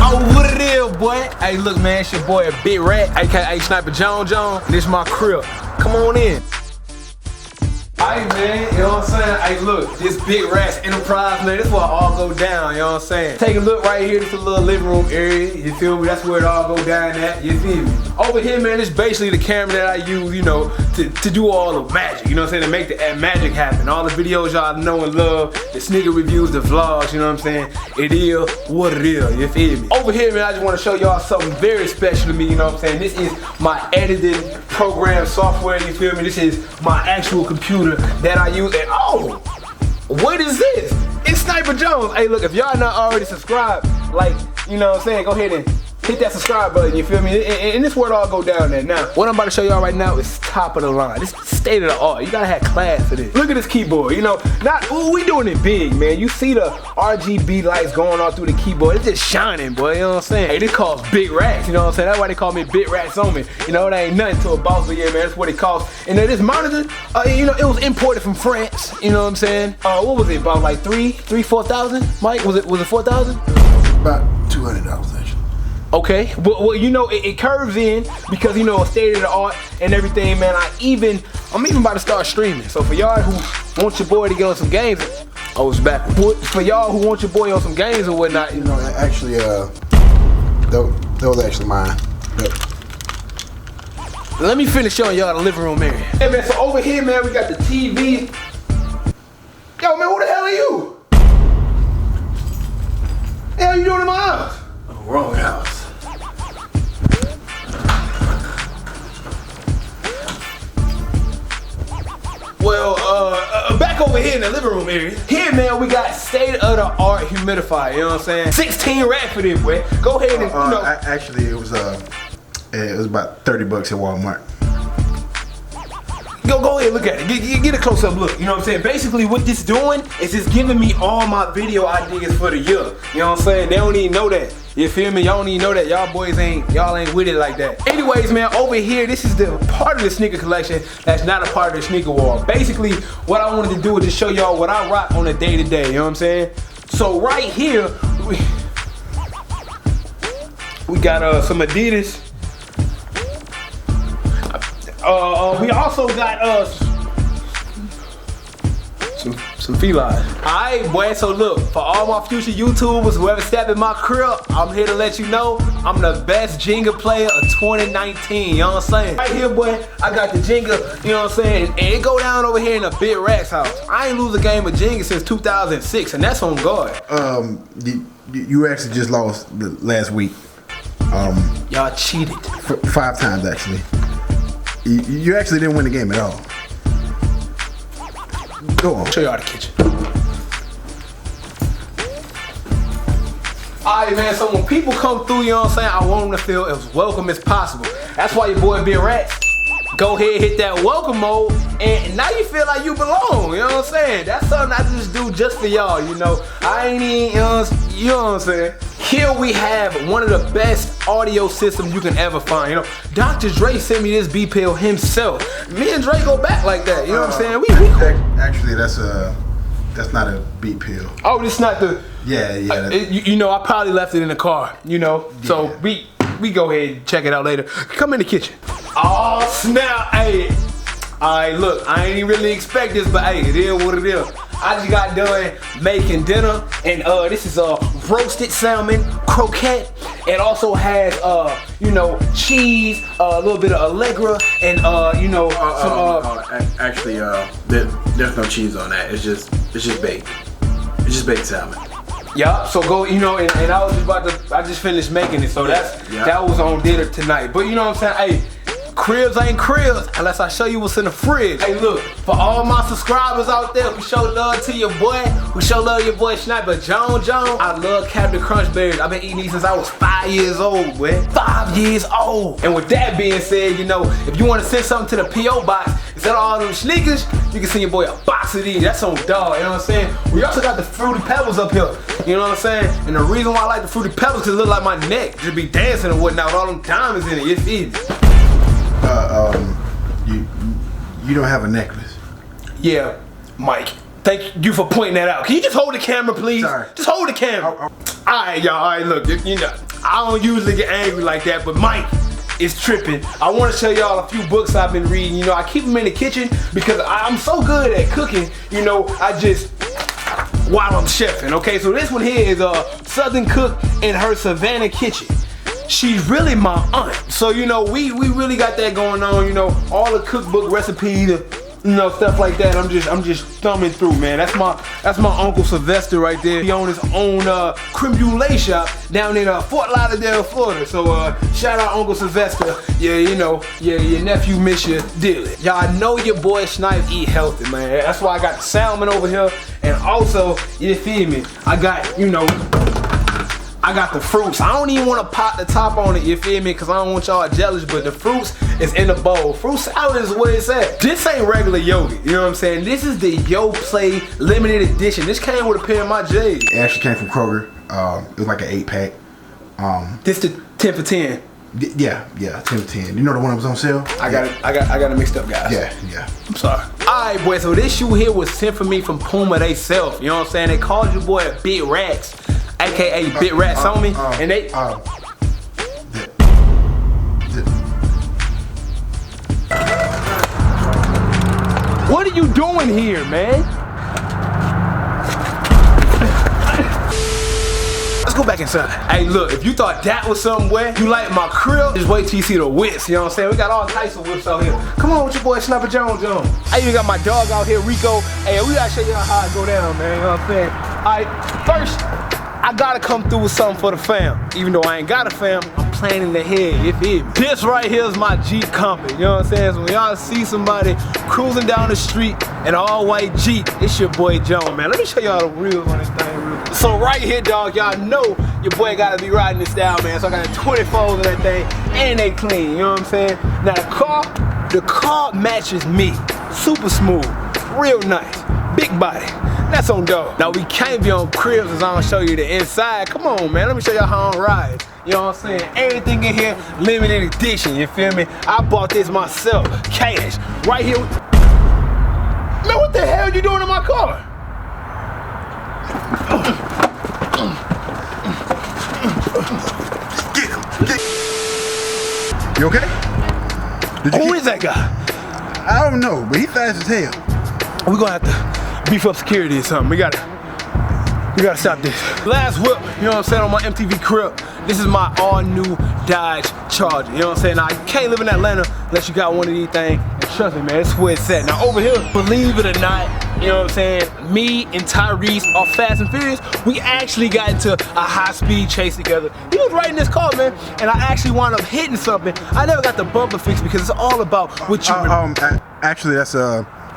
Oh, what it is, boy? Hey, look, man, it's your boy, a Big Rat, aka Sniper John, and this my crib. Come on in. Hey, man, you know what I'm saying? Hey, look, this Big Rat's Enterprise, man, this is where it all go down, you know what I'm saying? Take a look right here, this is a little living room area, you feel me? That's where it all go down at, you feel me? Over here, man, this is basically the camera that I use, you know, to do all the magic, you know what I'm saying? To make the magic happen. All the videos y'all know and love, the sneaker reviews, the vlogs, you know what I'm saying? It is what it is, you feel me? Over here, man, I just want to show y'all something very special to me, you know what I'm saying? This is my editing program software, you feel me? This is my actual computer that I use, and oh, what is this? It's Sniper Jones. Hey, look, if y'all not already subscribed, like, you know what I'm saying, go ahead and hit that subscribe button, you feel me? And this where it all go down there. Now, what I'm about to show y'all right now is top of the line. This is state of the art. You gotta have class for this. Look at this keyboard, you know, ooh, we doing it big, man. You see the RGB lights going all through the keyboard. It's just shining, boy, you know what I'm saying? Hey, this calls Big Rats, you know what I'm saying? That's why they call me Big Rats on me. You know, it ain't nothing to a boss, but yeah, man, that's what it costs. And then this monitor, you know, it was imported from France, you know what I'm saying? What was it, about like 4,000? Mike, was it 4,000? About $200 actually. Okay, well, you know, it curves in because, you know, state of the art and everything, man. I'm even about to start streaming. So for y'all who want your boy to get on some games, oh, it's back. For y'all who want your boy on some games or whatnot, you know, actually, that was actually mine. Yep. Let me finish showing y'all the living room area. Hey, man, so over here, man, we got the TV. Yo, man, who the hell are you? What the hell you doing in my house? Oh, wrong house. Well, back over here in the living room area. Here, man, we got state-of-the-art humidifier, you know what I'm saying? 16 racks for this, boy. Go ahead and, you know. Actually, it was about 30 bucks at Walmart. Go ahead, look at it. Get a close-up look, you know what I'm saying? Basically, what this doing is it's giving me all my video ideas for the year. You know what I'm saying? They don't even know that. You feel me? Y'all don't even know that. Y'all boys ain't with it like that. Anyways, man, over here, this is the part of the sneaker collection that's not a part of the sneaker wall. Basically, what I wanted to do is just show y'all what I rock on a day-to-day, you know what I'm saying? So right here, we got some Adidas. We also got some felines. Alright, boy, so look, for all my future YouTubers, whoever step in my crib, I'm here to let you know I'm the best Jenga player of 2019, you know what I'm saying? Right here, boy, I got the Jenga, you know what I'm saying? And it go down over here in a Big Rat's house. I ain't lose a game of Jenga since 2006, and that's on guard. You actually just lost last week. Y'all cheated. 5 times, actually. You actually didn't win the game at all. Go on. Show y'all the kitchen. Alright, man, so when people come through, you know what I'm saying, I want them to feel as welcome as possible. That's why your boy Big Rat. Go ahead, hit that welcome mode, and now you feel like you belong, you know what I'm saying? That's something I just do just for y'all, you know? I ain't even, you know what I'm saying? Here we have one of the best audio systems you can ever find, you know? Dr. Dre sent me this B-pill himself. Me and Dre go back like that, you know what I'm saying? We Actually, that's not a beat pill. Oh, it's not the... Yeah. You know, I probably left it in the car, you know? Yeah. So we go ahead and check it out later. Come in the kitchen. Oh, snap, hey. Alright, look, I ain't really expect this, but hey, it is what it is. I just got done making dinner, and this is a roasted salmon croquette. It also has, you know, cheese, a little bit of Allegra, and you know, actually, there's no cheese on that. It's just baked. It's just baked salmon. Yup. So go, you know, and I was just I just finished making it, so that was on dinner tonight. But you know what I'm saying, hey. Cribs ain't cribs unless I show you what's in the fridge. Hey, look, for all my subscribers out there who show love to your boy, who show love to your boy Sniper John, I love Captain Crunch Berries. I've been eating these since I was 5 years old, boy. 5 years old. And with that being said, you know, if you want to send something to the P.O. box, instead of all them sneakers, you can send your boy a box of these. That's on dog, you know what I'm saying? We also got the Fruity Pebbles up here, you know what I'm saying? And the reason why I like the Fruity Pebbles is it look like my neck just be dancing and whatnot with all them diamonds in it, you feel me? You don't have a necklace. Yeah, Mike. Thank you for pointing that out. Can you just hold the camera, please? Sorry. Just hold the camera. Alright, y'all. Alright, look. You know, I don't usually get angry like that, but Mike is tripping. I want to show y'all a few books I've been reading. You know, I keep them in the kitchen because I'm so good at cooking. You know, I just while I'm chefing. Okay, so this one here is Southern Cook in her Savannah kitchen. She's really my aunt. So, you know, we really got that going on, you know, all the cookbook recipes, you know, stuff like that. I'm just thumbing through, man. That's my Uncle Sylvester right there. He owns his own creme brulee shop down in Fort Lauderdale, Florida. So shout out Uncle Sylvester. Yeah, you know, your nephew miss you dearly. Y'all know your boy Snipe eat healthy, man. That's why I got the salmon over here, and also, you feel me, I got, you know, I got the fruits. I don't even want to pop the top on it, you feel me? Because I don't want y'all jealous, but the fruits is in the bowl. Fruit salad is where it's at. This ain't regular yogurt, you know what I'm saying? This is the Yo Play limited edition. This came with a pair of my J's. It actually came from Kroger. It was like an 8-pack. This the 10 for 10. Yeah, 10 for 10. You know the one that was on sale? I got it mixed up, guys. Yeah. I'm sorry. Alright, boy, so this shoe here was sent for me from Puma they self. You know what I'm saying? They called your boy Big Racks, aka Big Rats on me, and they What are you doing here, man? Let's go back inside. Hey, look, if you thought that was something wet, you like my crib, just wait till you see the whips, you know what I'm saying? We got all types of whips out here. Come on with your boy Sniper Jones. I even got my dog out here, Rico. Hey, we gotta show y'all how it go down, man, you know what I'm saying? Alright, first, I gotta come through with something for the fam. Even though I ain't got a fam, I'm planning ahead, you feel me? This right here is my Jeep Compass, you know what I'm saying? So when y'all see somebody cruising down the street in an all-white Jeep, it's your boy Jones, man. Let me show y'all the wheels on this thing real quick. So right here, dog, y'all know your boy gotta be riding this down, man. So I got 24s on that thing, and they clean, you know what I'm saying? Now the car matches me. Super smooth, real nice, big body. That's on dog. Now we can't be on cribs as I don't show you the inside. Come on, man, let me show y'all how I'm riding. You know what I'm saying? Everything in here, limited edition, you feel me? I bought this myself, cash, right here. Man, what the hell are you doing in my car? You okay? Who is that guy? I don't know, but he fast as hell. We're gonna have to beef up security or something. We gotta stop this. Last whip, you know what I'm saying, on my MTV crib. This is my all new Dodge Charger. You know what I'm saying? Now, you can't live in Atlanta unless you got one of these things. And trust me, man, it's where it's at. Now, over here, believe it or not, you know what I'm saying, me and Tyrese are Fast and Furious. We actually got into a high-speed chase together. He was right in this car, man, and I actually wound up hitting something. I never got the bumper fixed because it's all about what you... Actually, that's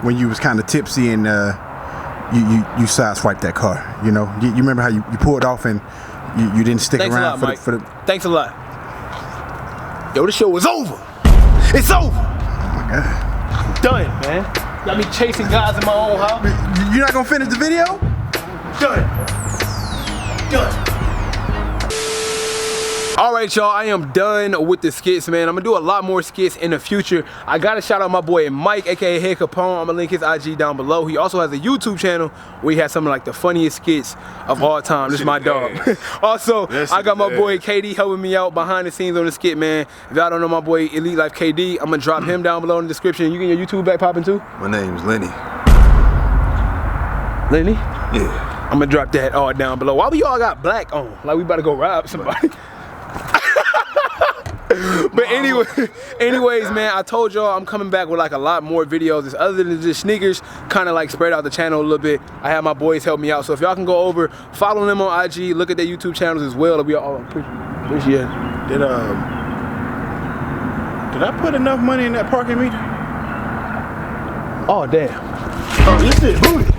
when you was kind of tipsy and you sideswiped that car. You know, you remember how you pulled off and you didn't stick around for the. Thanks a lot. Yo, the show is over. It's over. Oh my God. Done, man. Got me chasing guys in my own house. You're not gonna finish the video? Done. Alright, y'all, I am done with the skits, man. I'm gonna do a lot more skits in the future. I gotta shout out my boy Mike, aka Head Capone. I'm gonna link his IG down below. He also has a YouTube channel where he has some of like the funniest skits of all time. This is my dog. Also, I got my boy KD helping me out behind the scenes on the skit, man. If y'all don't know my boy Elite Life KD, I'm gonna drop him down below in the description. You get your YouTube back popping too? My name's Lenny. Lenny? Yeah. I'm gonna drop that all down below. Why we all got black on? Like we about to go rob somebody. But anyways, man, I told y'all I'm coming back with like a lot more videos. It's other than just sneakers, kind of like spread out the channel a little bit. I have my boys help me out. So if y'all can go over, follow them on IG, look at their YouTube channels as well. We all appreciate it. Did I put enough money in that parking meter? Oh, damn. Oh, this shit booty.